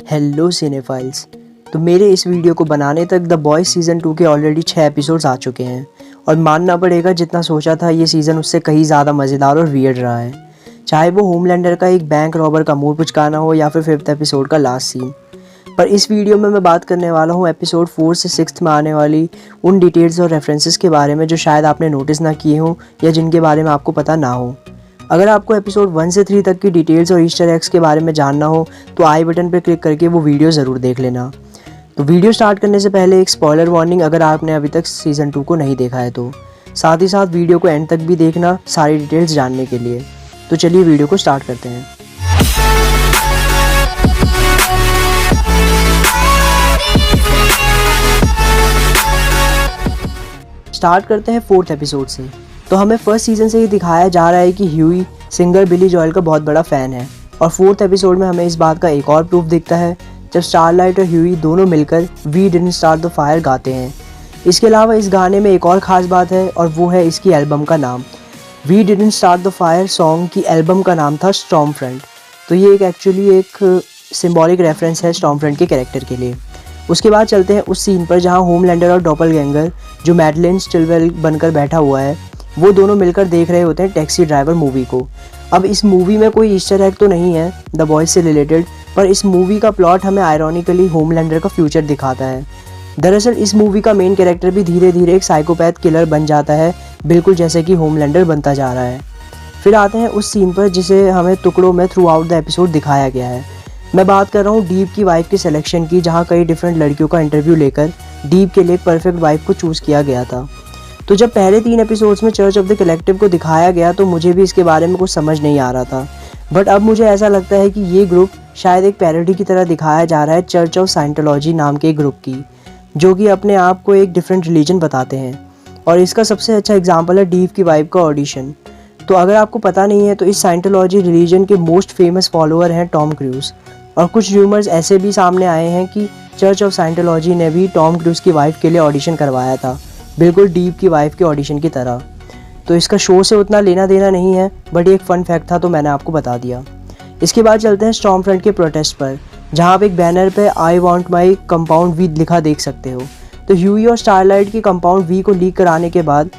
Hello cinephiles. तो मेरे इस वीडियो को बनाने तक द बॉयज़ सीज़न 2 के ऑलरेडी 6 एपिसोड्स आ चुके हैं और मानना पड़ेगा जितना सोचा था ये सीज़न उससे कहीं ज़्यादा मज़ेदार और वियर्ड रहा है। चाहे वो होमलैंडर का एक बैंक रॉबर का मुंह पुचकाना हो या फिर 5th एपिसोड का लास्ट सीन। पर इस वीडियो में मैं बात करने वाला हूँ एपिसोड 4 से 6th में आने वाली उन डिटेल्स और रेफरेंसेस के बारे में जो शायद आपने नोटिस ना किए हों या जिनके बारे में आपको पता ना हो। अगर आपको एपिसोड 1 से 3 तक की डिटेल्स और ईस्टर एग्स के बारे में जानना हो तो आई बटन पर क्लिक करके वो वीडियो ज़रूर देख लेना। तो वीडियो स्टार्ट करने से पहले एक स्पॉइलर वार्निंग अगर आपने अभी तक सीज़न 2 को नहीं देखा है तो साथ ही साथ वीडियो को एंड तक भी देखना सारी डिटेल्स जानने के लिए। तो चलिए वीडियो को स्टार्ट करते हैं। स्टार्ट करते हैं 4th एपिसोड से। तो हमें फर्स्ट सीजन से ही दिखाया जा रहा है कि ह्यूई सिंगर बिली जॉयल का बहुत बड़ा फ़ैन है और 4th एपिसोड में हमें इस बात का एक और प्रूफ दिखता है जब स्टारलाइट और ह्यूई दोनों मिलकर we didn't start the fire गाते हैं। इसके अलावा इस गाने में एक और ख़ास बात है और वो है इसकी एल्बम का नाम। We didn't start the fire song की एल्बम का नाम था स्टॉर्म फ्रंट। तो ये एक्चुअली एक सिंबॉलिक रेफरेंस है स्टॉर्म फ्रंट के कैरेक्टर के लिए। उसके बाद चलते हैं उस सीन पर जहाँ होमलैंडर और डॉपलगैंगर जो मैडलिन स्टिलवेल बनकर बैठा हुआ है वो दोनों मिलकर देख रहे होते हैं टैक्सी ड्राइवर मूवी को। अब इस मूवी में कोई ईस्टर एग तो नहीं है द बॉयज़ से रिलेटेड, पर इस मूवी का प्लॉट हमें आयरॉनिकली होमलैंडर का फ्यूचर दिखाता है। दरअसल इस मूवी का मेन कैरेक्टर भी धीरे धीरे एक साइकोपैथ किलर बन जाता है, बिल्कुल जैसे कि होमलैंडर बनता जा रहा है। फिर आते हैं उस सीन पर जिसे हमें टुकड़ों में थ्रू आउट द एपिसोड दिखाया गया है। मैं बात कर रहा हूँ डीप की वाइफ के सिलेक्शन की, जहाँ कई डिफरेंट लड़कियों का इंटरव्यू लेकर डीप के लिए परफेक्ट वाइफ को चूज़ किया गया था। तो जब पहले 3 एपिसोड्स में चर्च ऑफ द कलेक्टिव को दिखाया गया तो मुझे भी इसके बारे में कुछ समझ नहीं आ रहा था, बट अब मुझे ऐसा लगता है कि ये ग्रुप शायद एक पैरोडी की तरह दिखाया जा रहा है चर्च ऑफ साइंटोलॉजी नाम के एक ग्रुप की, जो कि अपने आप को एक डिफरेंट रिलीजन बताते हैं। और इसका सबसे अच्छा एग्जाम्पल है डीप की वाइफ का ऑडिशन। तो अगर आपको पता नहीं है तो इस साइंटोलॉजी रिलीजन के मोस्ट फेमस फॉलोअर हैं टॉम क्रूज, और कुछ र्यूमर्स ऐसे भी सामने आए हैं कि चर्च ऑफ साइंटोलॉजी ने भी टॉम क्रूज की वाइफ के लिए ऑडिशन करवाया था, बिल्कुल डीप की वाइफ के ऑडिशन की तरह। तो इसका शो से उतना लेना देना नहीं है, बट एक फ़न फैक्ट था तो मैंने आपको बता दिया। इसके बाद चलते हैं स्टॉर्म फ्रंट के प्रोटेस्ट पर, जहां आप एक बैनर पे I want my compound V लिखा देख सकते हो। तो ह्यूई और स्टारलाइट की कंपाउंड वी को लीक कराने के बाद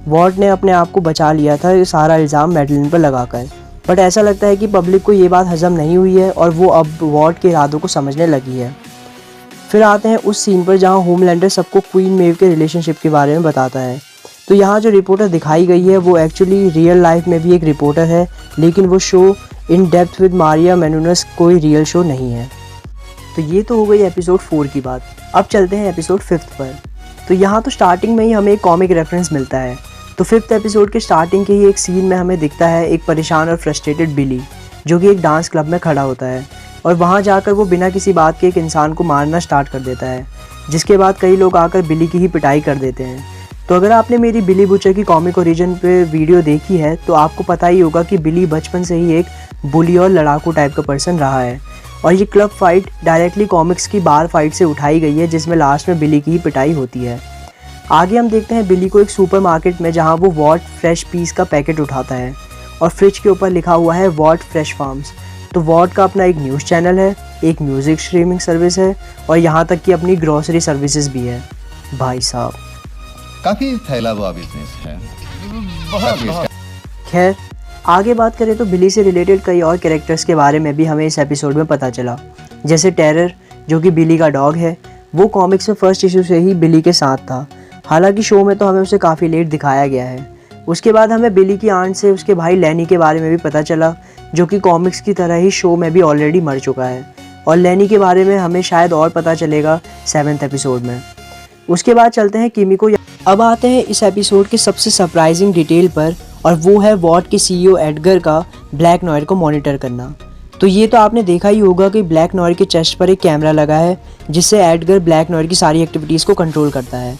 वॉर्ट ने अपने आप को बचा लिया था ये सारा इल्ज़ाम मैडलिन पर लगाकर, बट ऐसा लगता है कि पब्लिक को ये बात हजम नहीं हुई है और वो अब वॉर्ट के इरादों को समझने लगी है। फिर आते हैं उस सीन पर जहां होमलैंडर सबको क्वीन मेव के रिलेशनशिप के बारे में बताता है। तो यहाँ जो रिपोर्टर दिखाई गई है वो एक्चुअली रियल लाइफ में भी एक रिपोर्टर है, लेकिन वो show in depth with Maria Menounos कोई रियल शो नहीं है। तो ये तो हो गई एपिसोड 4 की बात। अब चलते हैं एपिसोड 5 पर। तो यहाँ तो स्टार्टिंग में ही हमें एक कॉमिक रेफरेंस मिलता है। तो 5th एपिसोड के स्टार्टिंग के ही एक सीन में हमें दिखता है एक परेशान और फ्रस्ट्रेटेड बिली जो कि एक डांस क्लब में खड़ा होता है और वहाँ जाकर वो बिना किसी बात के एक इंसान को मारना स्टार्ट कर देता है, जिसके बाद कई लोग आकर बिली की ही पिटाई कर देते हैं। तो अगर आपने मेरी बिली बुचर की कॉमिक ओरिजिन पे वीडियो देखी है तो आपको पता ही होगा कि बिली बचपन से ही एक बुली और लड़ाकू टाइप का पर्सन रहा है, और ये क्लब फाइट डायरेक्टली कॉमिक्स की बार फाइट से उठाई गई है जिसमें लास्ट में बिली की ही पिटाई होती है। आगे हम देखते हैं बिली को एक सुपरमार्केट में, जहाँ वो वॉट फ्रेश पीस का पैकेट उठाता है और फ्रिज के ऊपर लिखा हुआ है वॉट फ्रेश फार्म्स। तो वॉट का अपना एक न्यूज़ चैनल है, एक म्यूज़िक स्ट्रीमिंग सर्विस है और यहाँ तक कि अपनी ग्रॉसरी सर्विसेज भी है। भाई साहब काफी फैला हुआ बिजनेस है। बहुत। खैर आगे बात करें तो बिली से रिलेटेड कई और कैरेक्टर्स के बारे में भी हमें इस एपिसोड में पता चला, जैसे टेरर जो कि बिली का डॉग है। वो कॉमिक्स में फर्स्ट इशू से ही बिली के साथ था, हालांकि शो में तो हमें उसे काफ़ी लेट दिखाया गया है। उसके बाद हमें बिली की आंट से उसके भाई लैनी के बारे में भी पता चला, जो कि कॉमिक्स की तरह ही शो में भी ऑलरेडी मर चुका है, और लैनी के बारे में हमें शायद और पता चलेगा 7th एपिसोड में। उसके बाद चलते हैं किमिको। अब आते हैं इस एपिसोड के सबसे सरप्राइजिंग डिटेल पर, और वो है वॉट के CEO एडगर का ब्लैक नॉयर को मॉनिटर करना। तो ये तो आपने देखा ही होगा कि ब्लैक नॉयर के चेस्ट पर एक कैमरा लगा है जिससे एडगर ब्लैक नॉयर की सारी एक्टिविटीज़ को कंट्रोल करता है।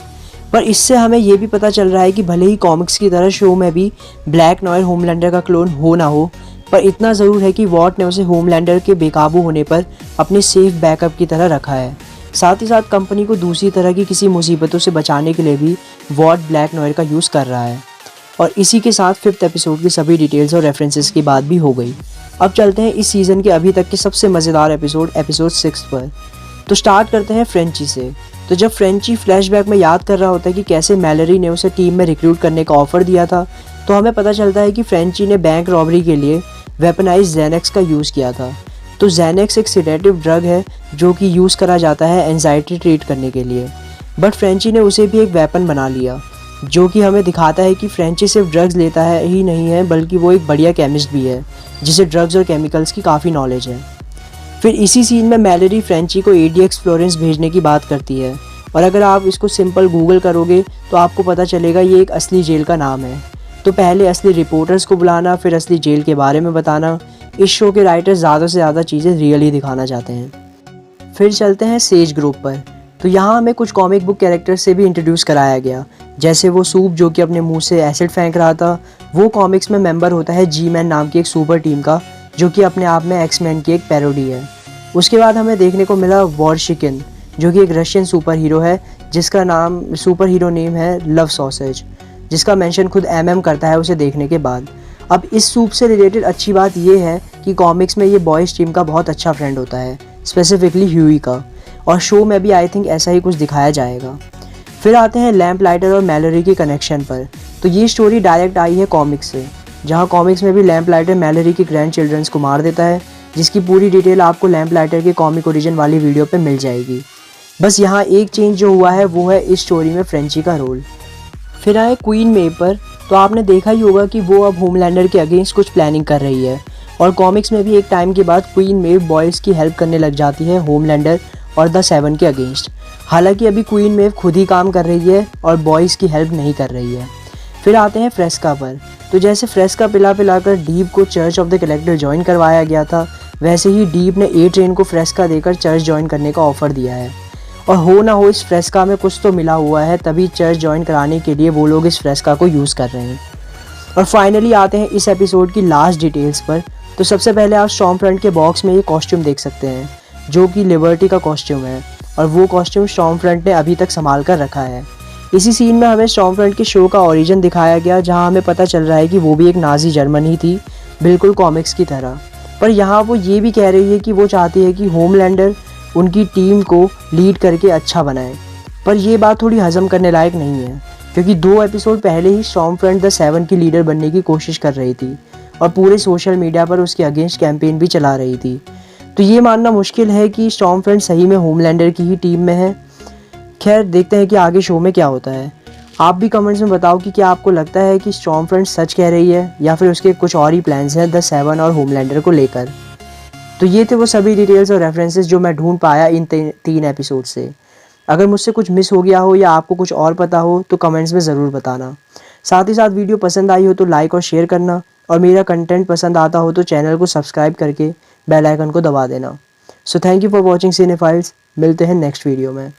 पर इससे हमें ये भी पता चल रहा है कि भले ही कॉमिक्स की तरह शो में भी ब्लैक नॉयर होमलैंडर का क्लोन हो ना हो, पर इतना ज़रूर है कि वॉट ने उसे होमलैंडर के बेकाबू होने पर अपने सेफ बैकअप की तरह रखा है। साथ ही साथ कंपनी को दूसरी तरह की किसी मुसीबतों से बचाने के लिए भी वॉट ब्लैक नॉयर का यूज़ कर रहा है। और इसी के साथ 5th एपिसोड की सभी डिटेल्स और रेफरेंसेस की बात भी हो गई। अब चलते हैं इस सीज़न के अभी तक के सबसे मज़ेदार एपिसोड 6 पर। तो स्टार्ट करते हैं फ्रेंची से। तो जब फ्रेंची फ्लैशबैक में याद कर रहा होता है कि कैसे मैलरी ने उसे टीम में रिक्रूट करने का ऑफ़र दिया था, तो हमें पता चलता है कि फ्रेंची ने बैंक रॉबरी के लिए वेपनाइज ज़ैनेक्स का यूज़ किया था। तो ज़ैनेक्स एक सेडेटिव ड्रग है जो कि यूज़ करा जाता है एंजाइटी ट्रीट करने के लिए, बट फ्रेंची ने उसे भी एक वेपन बना लिया, जो कि हमें दिखाता है कि फ्रेंची सिर्फ ड्रग्स लेता है ही नहीं है, बल्कि वो एक बढ़िया केमिस्ट भी है जिसे ड्रग्स और केमिकल्स की काफ़ी नॉलेज है। फिर इसी सीन में मैलरी फ्रेंची को ADX फ्लोरेंस भेजने की बात करती है, और अगर आप इसको सिंपल गूगल करोगे तो आपको पता चलेगा ये एक असली जेल का नाम है। तो पहले असली रिपोर्टर्स को बुलाना, फिर असली जेल के बारे में बताना, इस शो के राइटर्स ज़्यादा से ज़्यादा चीज़ें रियली दिखाना चाहते हैं। फिर चलते हैं सेज ग्रुप पर। तो यहाँ हमें कुछ कॉमिक बुक कैरेक्टर्स से भी इंट्रोड्यूस कराया गया, जैसे वो सूप जो कि अपने मुंह से एसिड फेंक रहा था, वो कॉमिक्स में मेंबर होता है G-Man नाम की एक सुपर टीम का, जो कि अपने आप में X-Men की एक पैरोडी है। उसके बाद हमें देखने को मिला वॉरशिकिन, जो कि एक रशियन सुपर हीरो है जिसका सुपर हीरो नेम है लव सॉसेज, जिसका मेंशन खुद MM करता है उसे देखने के बाद। अब इस सूप से रिलेटेड अच्छी बात ये है कि कॉमिक्स में ये बॉयज़ टीम का बहुत अच्छा फ्रेंड होता है, स्पेसिफिकली ह्यूई का, और शो में भी आई थिंक ऐसा ही कुछ दिखाया जाएगा। फिर आते हैं लैम्प लाइटर और मैलरी के कनेक्शन पर। तो ये स्टोरी डायरेक्ट आई है कॉमिक्स से, जहाँ कॉमिक्स में भी लैम्प लाइटर मैलरी के ग्रैंड चिल्ड्रंस को मार देता है, जिसकी पूरी डिटेल आपको लैम्प लाइटर के कॉमिक ओरिजिन वाली वीडियो पे मिल जाएगी। बस यहाँ एक चेंज जो हुआ है वो है इस स्टोरी में फ्रेंची का रोल। फिर आए क्वीन मेव पर। तो आपने देखा ही होगा कि वो अब होमलैंडर के अगेंस्ट कुछ प्लानिंग कर रही है, और कॉमिक्स में भी एक टाइम के बाद क्वीन मेव बॉयज़ की हेल्प करने लग जाती है होमलैंडर और द 7 के अगेंस्ट। हालांकि अभी क्वीन मेव खुद ही काम कर रही है और बॉयज़ की हेल्प नहीं कर रही है। फिर आते हैं फ्रेस्का पर। तो जैसे फ्रेस्का पिलाकर डीप को church of the collector join करवाया गया था, वैसे ही डीप ने A-Train को फ्रेस्का देकर चर्च ज्वाइन करने का ऑफ़र दिया है, और हो ना हो इस फ्रेस्का में कुछ तो मिला हुआ है, तभी चर्च ज्वाइन कराने के लिए वो लोग इस फ्रेस्का को यूज़ कर रहे हैं। और फाइनली आते हैं इस एपिसोड की लास्ट डिटेल्स पर। तो सबसे पहले आप स्टॉर्मफ्रंट के बॉक्स में ये कॉस्ट्यूम देख सकते हैं, जो कि लिबर्टी का कॉस्ट्यूम है, और वो कॉस्ट्यूम स्टॉर्मफ्रंट ने अभी तक संभाल कर रखा है। इसी सीन में हमें स्टॉर्मफ्रंट के शो का ओरिजिन दिखाया गया, जहाँ हमें पता चल रहा है कि वो भी एक नाजी जर्मन ही थी, बिल्कुल कॉमिक्स की तरह। पर यहाँ वो ये भी कह रही है कि वो चाहती है कि होमलैंडर उनकी टीम को लीड करके अच्छा बनाए। पर ये बात थोड़ी हजम करने लायक नहीं है, क्योंकि 2 एपिसोड पहले ही स्टॉर्मफ्रंट द 7 की लीडर बनने की कोशिश कर रही थी, और पूरे सोशल मीडिया पर उसके अगेंस्ट कैंपेन भी चला रही थी। तो ये मानना मुश्किल है कि स्टॉर्मफ्रंट सही में होमलैंडर की ही टीम में है। खैर, देखते हैं कि आगे शो में क्या होता है। आप भी कमेंट्स में बताओ कि क्या आपको लगता है कि स्टॉर्मफ्रंट सच कह रही है, या फिर उसके कुछ और ही प्लान्स हैं द 7 और होमलैंडर को लेकर। तो ये थे वो सभी डिटेल्स और रेफरेंसेस जो मैं ढूंढ पाया इन 3 एपिसोड से। अगर मुझसे कुछ मिस हो गया हो या आपको कुछ और पता हो तो कमेंट्स में ज़रूर बताना। साथ ही साथ वीडियो पसंद आई हो तो लाइक और शेयर करना, और मेरा कंटेंट पसंद आता हो तो चैनल को सब्सक्राइब करके बेल आइकन को दबा देना। So thank you for watching cinephiles. मिलते हैं नेक्स्ट वीडियो में।